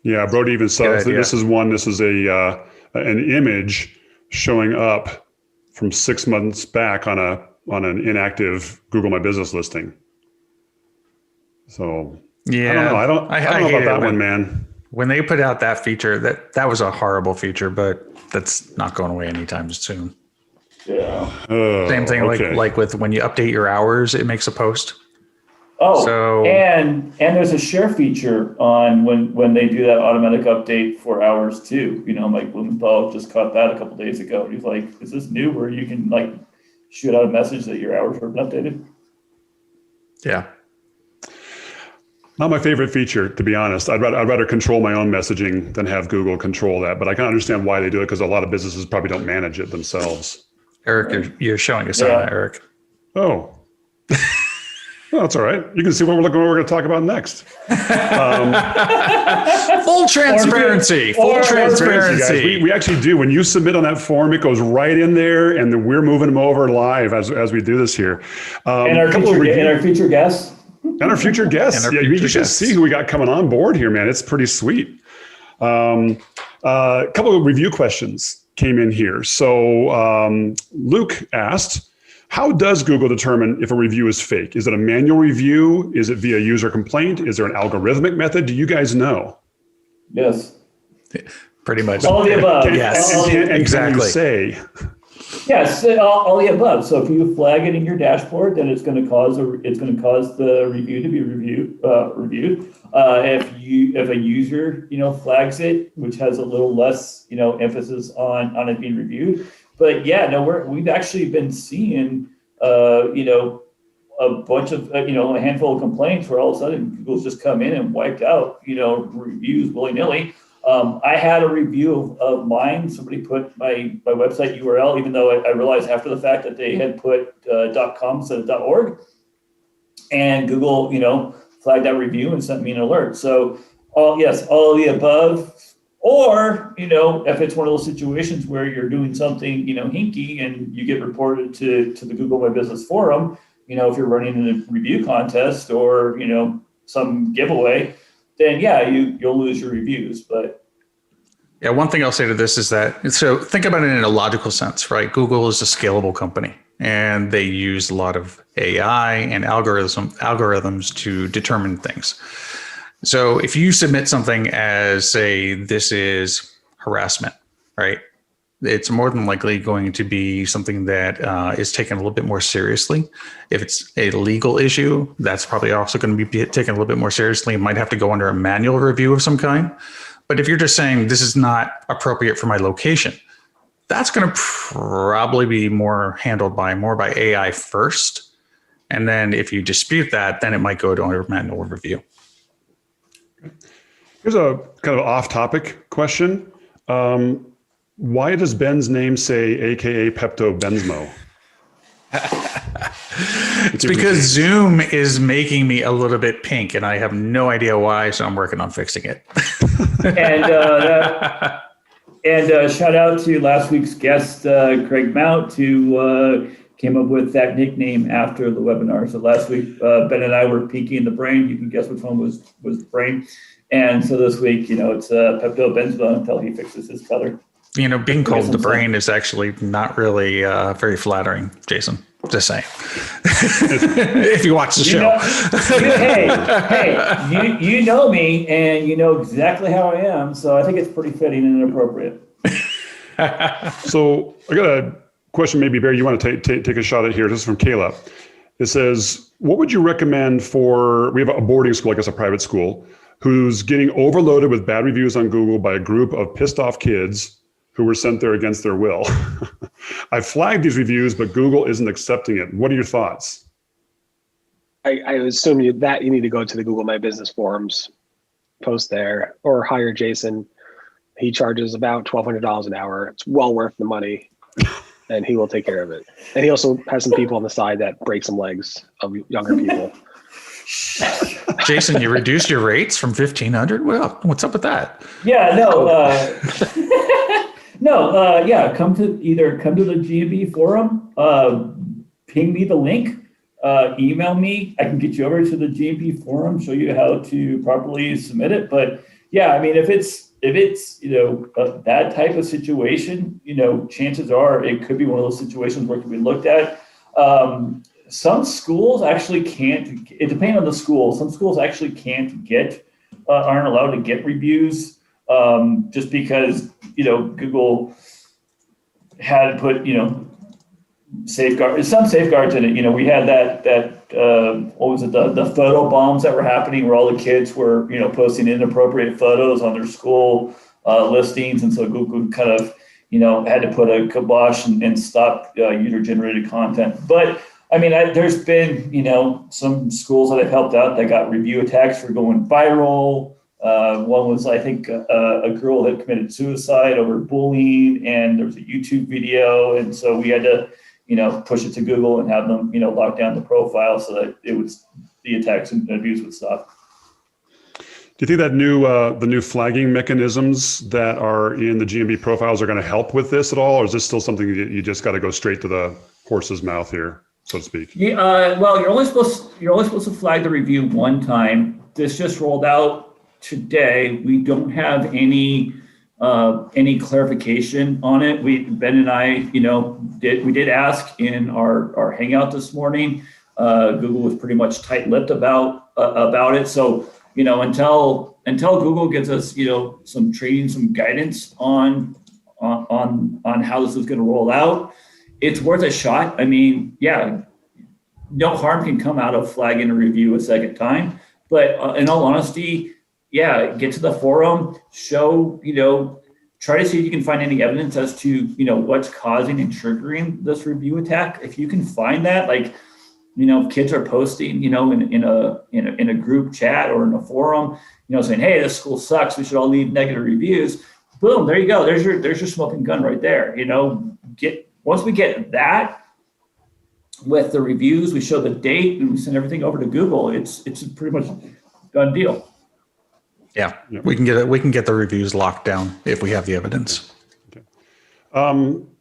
Yeah, Brody even says this is an image showing up from 6 months back on an inactive Google My Business listing. So yeah, I don't know about that one, man. When they put out that feature, that was a horrible feature, but that's not going away anytime soon. Yeah. Same thing, like with when you update your hours, it makes a post. Oh, so, and there's a share feature on when they do that automatic update for hours too. Mike Blumenthal just caught that a couple days ago. He's like, "Is this new where you can like shoot out a message that your hours have been updated?" Yeah. Not my favorite feature, to be honest. I'd rather control my own messaging than have Google control that. But I can understand why they do it because a lot of businesses probably don't manage it themselves. Eric, you're showing us on that, Eric. Oh. Well, that's all right. You can see what we're going to talk about next. Full transparency. Full transparency. Guys. We actually do. When you submit on that form, it goes right in there, and then we're moving them over live as we do this here. And our future guests. And our future guests. You should see who we got coming on board here, man. It's pretty sweet. A couple of review questions came in here. So Luke asked, how does Google determine if a review is fake? Is it a manual review? Is it via user complaint? Is there an algorithmic method? Do you guys know? Yes. Pretty much. All the above. Yes. Exactly. Can you say? Yes, all the above. So if you flag it in your dashboard, then it's going to cause the review to be reviewed. If a user flags it, which has a little less emphasis on it being reviewed. But yeah, no, we've actually been seeing a bunch of a handful of complaints where all of a sudden Google's just come in and wiped out reviews willy-nilly. I had a review of mine. Somebody put my website URL, even though I realized after the fact that they had put .com instead of .org, and Google flagged that review and sent me an alert. So all of the above. Or, if it's one of those situations where you're doing something, hinky and you get reported to the Google My Business forum, if you're running a review contest or, some giveaway, then yeah, you'll lose your reviews. But yeah, one thing I'll say to this is that, so think about it in a logical sense, right? Google is a scalable company and they use a lot of AI and algorithms to determine things. So if you submit something as, say, this is harassment, right? It's more than likely going to be something that is taken a little bit more seriously. If it's a legal issue, that's probably also going to be taken a little bit more seriously. It might have to go under a manual review of some kind. But if you're just saying this is not appropriate for my location, that's going to probably be more handled by AI first. And then if you dispute that, then it might go to a manual review. Here's a kind of off-topic question. Why does Ben's name say AKA Pepto-Benzmo? It's because Zoom is making me a little bit pink, and I have no idea why, so I'm working on fixing it. And shout out to last week's guest, Craig Mount, who came up with that nickname after the webinar. So last week, Ben and I were peeking the brain. You can guess which one was the brain. And so this week, it's Pepto Benzoate until he fixes his color. Being called the brain is actually not really very flattering, Jason. Just saying. If you watch the show. Hey, you know me and you know exactly how I am. So I think it's pretty fitting and inappropriate. So I got a question, maybe Barry, you want to take a shot at here. This is from Kayla. It says, what would you recommend we have a boarding school, I guess a private school, who's getting overloaded with bad reviews on Google by a group of pissed off kids who were sent there against their will. I flagged these reviews, but Google isn't accepting it. What are your thoughts? I assume you need to go to the Google My Business forums, post there, or hire Jason. He charges about $1,200 an hour. It's well worth the money, and he will take care of it. And he also has some people on the side that break some legs of younger people. Jason, you reduced your rates from $1,500? Well, what's up with that? Yeah, no. Come to the GMB forum, ping me the link, email me. I can get you over to the GMB forum, show you how to properly submit it. But yeah, I mean, if it's that type of situation, chances are it could be one of those situations where it can be looked at. Some schools actually can't. It depends on the school. Some schools actually aren't allowed to get reviews. Just because, Google had put, some safeguards in it. We had that what was it, the photo bombs that were happening where all the kids were, posting inappropriate photos on their school listings. And so Google kind of, had to put a kibosh and stop user-generated content. But I mean, there's been, some schools that I've helped out that got review attacks for going viral. One was, I think, a girl that committed suicide over bullying, and there was a YouTube video. And so we had to, push it to Google and have them, lock down the profile so that the attacks and abuse would stop. Do you think that the new flagging mechanisms that are in the GMB profiles are going to help with this at all? Or is this still something that you just got to go straight to the horse's mouth here, so to speak? Yeah, well, you're only supposed to flag the review one time. This just rolled out today. We don't have any clarification on it. Ben and I, we did ask in our hangout this morning. Google was pretty much tight-lipped about it. So, until Google gives us, some training, some guidance on how this is going to roll out, it's worth a shot. I mean, yeah, no harm can come out of flagging a review a second time. But in all honesty, yeah, get to the forum, show, try to see if you can find any evidence as to, what's causing and triggering this review attack. If you can find that, like, kids are posting, in a group chat or in a forum, saying, hey, this school sucks, we should all leave negative reviews. Boom, there you go. There's your smoking gun right there. Once we get that with the reviews, we show the date and we send everything over to Google. It's pretty much done deal. Yeah, we can get the reviews locked down if we have the evidence. Okay.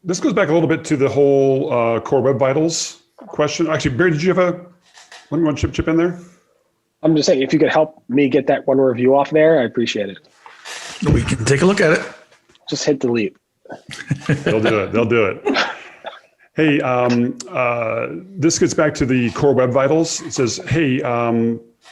This goes back a little bit to the whole Core Web Vitals question. Actually, Barry, did you have one you want to chip in there? I'm just saying, if you could help me get that one review off there, I appreciate it. We can take a look at it. Just hit delete. They'll do it. Hey, this gets back to the Core Web Vitals. It says, hey,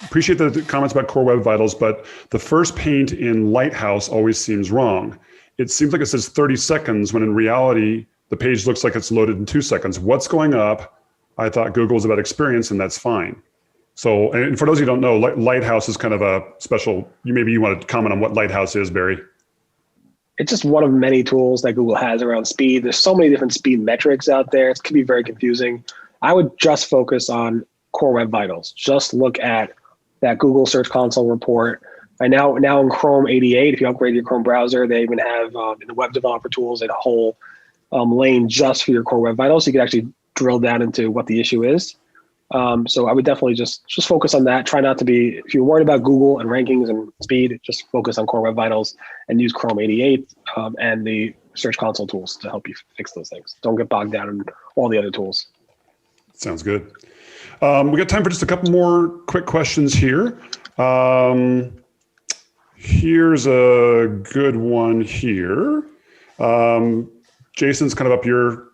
appreciate the comments about Core Web Vitals, but the first paint in Lighthouse always seems wrong. It seems like it says 30 seconds when in reality, the page looks like it's loaded in 2 seconds. What's going up? I thought Google was about experience, and that's fine. So, and for those of you who don't know, Lighthouse is kind of a special, maybe you want to comment on what Lighthouse is, Barry. It's just one of many tools that Google has around speed. There's so many different speed metrics out there. It can be very confusing. I would just focus on Core Web Vitals. Just look at that Google Search Console report. And now in Chrome 88, if you upgrade your Chrome browser, they even have in the web developer tools a whole lane just for your Core Web Vitals. So you can actually drill down into what the issue is. So I would definitely just focus on that. Try not to be, if you're worried about Google and rankings and speed, just focus on Core Web Vitals and use Chrome 88 and the Search Console tools to help you fix those things. Don't get bogged down in all the other tools. Sounds good. We got time for just a couple more quick questions here. Here's a good one here. Jason's kind of up your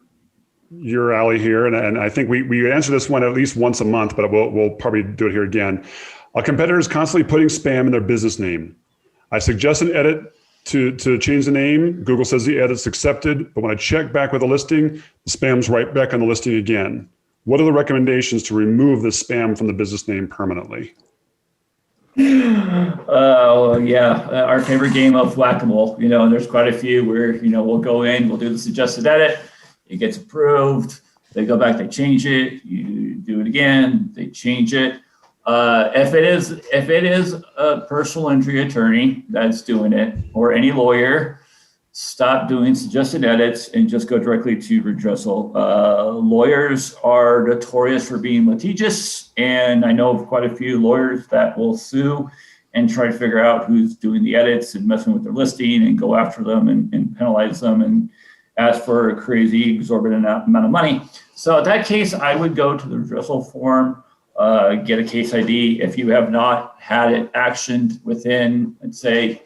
alley here, and I think we answer this one at least once a month, but we'll probably do it here again. A competitor is constantly putting spam in their business name. I suggest an edit to change the name. Google says the edit's accepted, but when I check back with the listing, the spam's right back on the listing again. What are the recommendations to remove the spam from the business name permanently? Our favorite game of whack-a-mole. And there's quite a few where we'll go in, we'll do the suggested edit, it gets approved, they go back, they change it, you do it again, they change it. If it is a personal injury attorney that's doing it, or any lawyer, stop doing suggested edits and just go directly to redressal. Lawyers are notorious for being litigious, and I know of quite a few lawyers that will sue and try to figure out who's doing the edits and messing with their listing and go after them and penalize them and ask for a crazy exorbitant amount of money. So in that case, I would go to the redressal form, get a case ID. If you have not had it actioned within, let's say,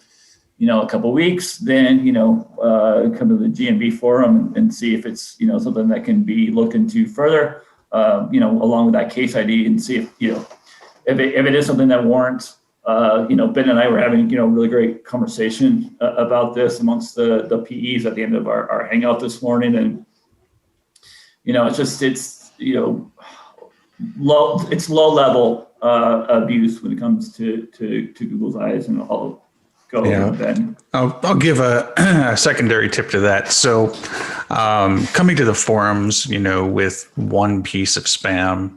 a couple of weeks, then, come to the GMB forum and see if it's, something that can be looked into further, along with that case ID, and see if it is something that warrants, Ben and I were having, really great conversation about this amongst the PEs at the end of our hangout this morning. And, it's low level abuse when it comes to Google's eyes, and all. I'll give a secondary tip to that. So coming to the forums, with one piece of spam,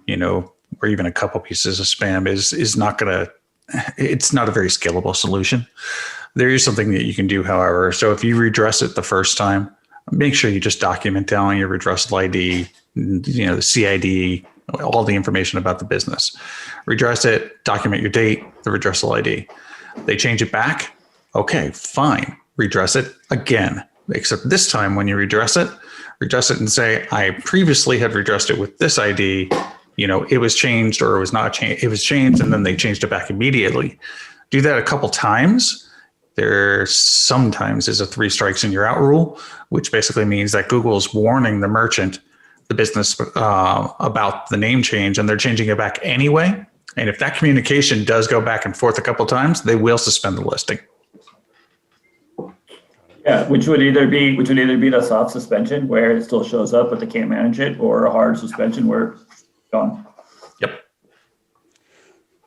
or even a couple pieces of spam is not it's not a very scalable solution. There is something that you can do, however. So if you redress it the first time, make sure you just document down your redressal ID, the CID, all the information about the business. Redress it, document your date, the redressal ID. They change it back. Okay, fine. Redress it again. Except this time when you redress it and say, I previously had redressed it with this ID, it was changed or it was not changed. It was changed and then they changed it back immediately. Do that a couple times. There sometimes is a 3 strikes and you're out rule, which basically means that Google is warning the merchant, the business, about the name change, and they're changing it back anyway. And if that communication does go back and forth a couple times, they will suspend the listing. Yeah, which would either be the soft suspension where it still shows up but they can't manage it, or a hard suspension where it's gone. Yep.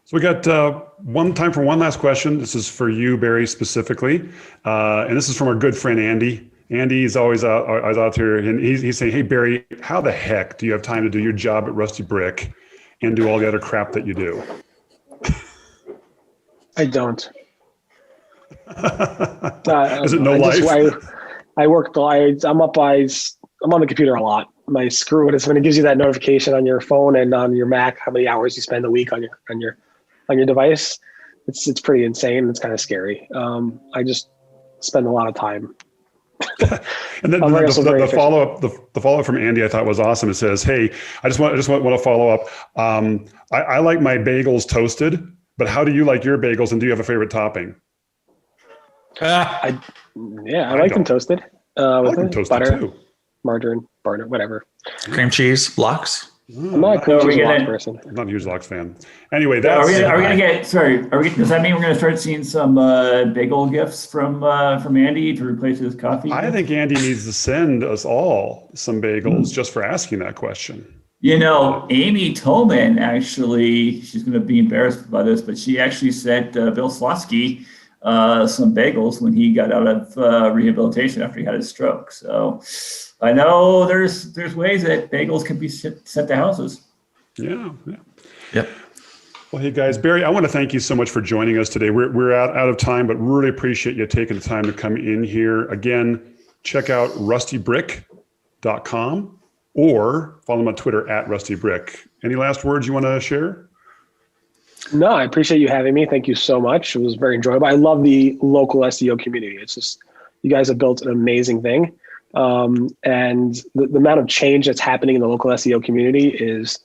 So we got time for one last question. This is for you, Barry, specifically, and this is from our good friend Andy. Andy is always out here, and he's saying, "Hey Barry, how the heck do you have time to do your job at Rusty Brick and do all the other crap that you do?" I don't. Is it no life? I work. I'm on the computer a lot. My screw it is when it gives you that notification on your phone and on your Mac how many hours you spend a week on your device. It's pretty insane. It's kind of scary. I just spend a lot of time. And then the follow-up from Andy I thought was awesome. It says, "Hey, I just want to follow up. I like my bagels toasted, but how do you like your bagels, and do you have a favorite topping?" I like them toasted. With butter, too. Margarine, butter, whatever. Cream cheese, lox. I'm not a cream cheese lox person. I'm not a huge lox fan. Anyway, does that mean we're going to start seeing some bagel gifts from Andy to replace his coffee? I think Andy needs to send us all some bagels just for asking that question. Amy Tolman actually, she's going to be embarrassed by this, but she actually sent Bill Slosky some bagels when he got out of rehabilitation after he had his stroke. So I know there's ways that bagels can be sent to houses. Yeah. Yep. Well, hey guys, Barry, I want to thank you so much for joining us today. We're out of time, but really appreciate you taking the time to come in here. Again, check out rustybrick.com or follow them on Twitter @rustybrick. Any last words you want to share? No, I appreciate you having me. Thank you so much. It was very enjoyable. I love the local SEO community. It's just, you guys have built an amazing thing. And the amount of change that's happening in the local SEO community is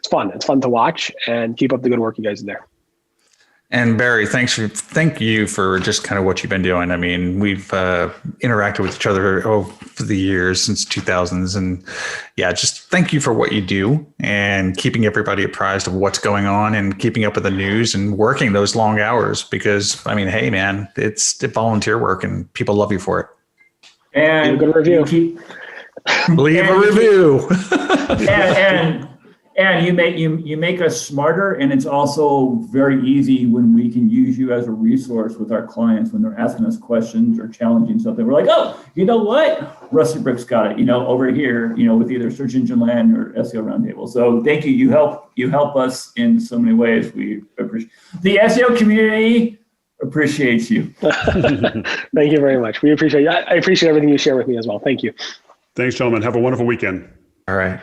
it's fun. It's fun to watch, and keep up the good work you guys do there. And Barry, thank you for just kind of what you've been doing. I mean, we've interacted with each other over the years since 2000s, and yeah, just thank you for what you do and keeping everybody apprised of what's going on and keeping up with the news and working those long hours. Because I mean, hey, man, it's volunteer work, and people love you for it. And good review. Leave a review. And you make us smarter, and it's also very easy when we can use you as a resource with our clients when they're asking us questions or challenging something. We're like, oh, you know what? Rusty Brick's got it, over here, with either Search Engine Land or SEO Roundtable. So thank you. You help us in so many ways. We appreciate the SEO community. Appreciates you. Thank you very much. We appreciate you. I appreciate everything you share with me as well. Thank you. Thanks, gentlemen. Have a wonderful weekend. All right.